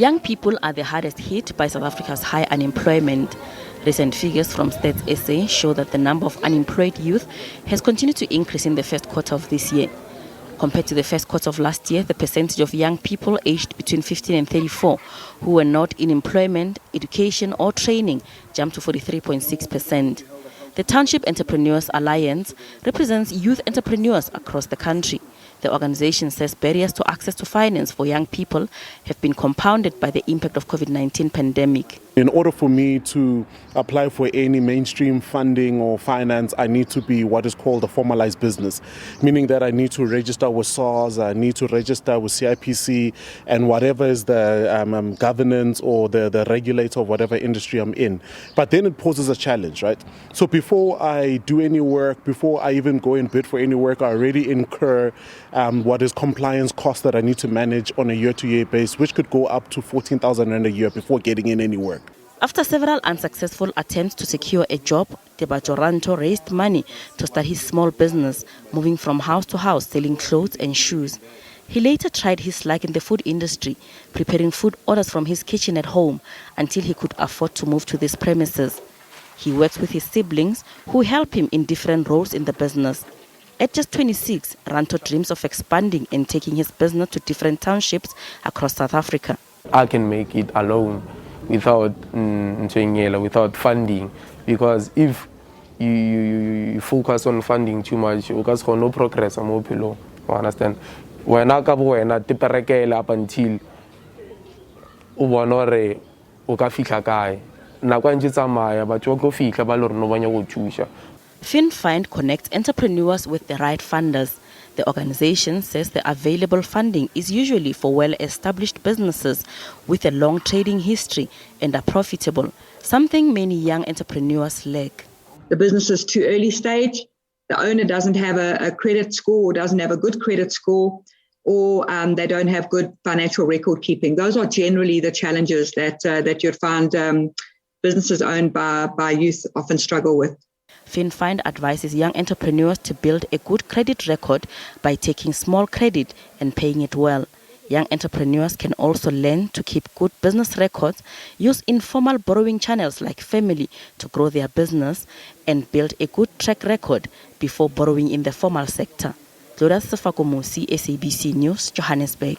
Young people are the hardest hit by South Africa's high unemployment. Recent figures from Stats SA show that the number of unemployed youth has continued to increase in the first quarter of this year. Compared to the first quarter of last year, the percentage of young people aged between 15 and 34 who were not in employment, education or training jumped to 43.6%. The Township Entrepreneurs Alliance represents youth entrepreneurs across the country. The organization says barriers to access to finance for young people have been compounded by the impact of COVID-19 pandemic. In order for me to apply for any mainstream funding or finance, I need to be what is called a formalized business, meaning that I need to register with SARS, I need to register with CIPC, and whatever is the governance or the regulator of whatever industry I'm in. But then it poses a challenge, right? So before I do any work, before I even go and bid for any work, I already incur what is compliance costs that I need to manage on a year-to-year basis, which could go up to 14,000 rand a year before getting in any work. After several unsuccessful attempts to secure a job, Debajoranto raised money to start his small business, moving from house to house selling clothes and shoes. He later tried his luck in the food industry, preparing food orders from his kitchen at home until he could afford to move to these premises. He works with his siblings who help him in different roles in the business. At just 26, Ranto dreams of expanding and taking his business to different townships across South Africa. I can make it alone without funding, because if you focus on funding too much, you can no progress. You understand? When I go up until FinFind connects entrepreneurs with the right funders. The organization says the available funding is usually for well-established businesses with a long trading history and are profitable, something many young entrepreneurs lack. The business is too early stage, the owner doesn't have a credit score or doesn't have a good credit score, or they don't have good financial record keeping. Those are generally the challenges that you'd find businesses owned by youth often struggle with. FinFind advises young entrepreneurs to build a good credit record by taking small credit and paying it well. Young entrepreneurs can also learn to keep good business records, use informal borrowing channels like family to grow their business, and build a good track record before borrowing in the formal sector. Lourdes Sefakomusi, SABC News, Johannesburg.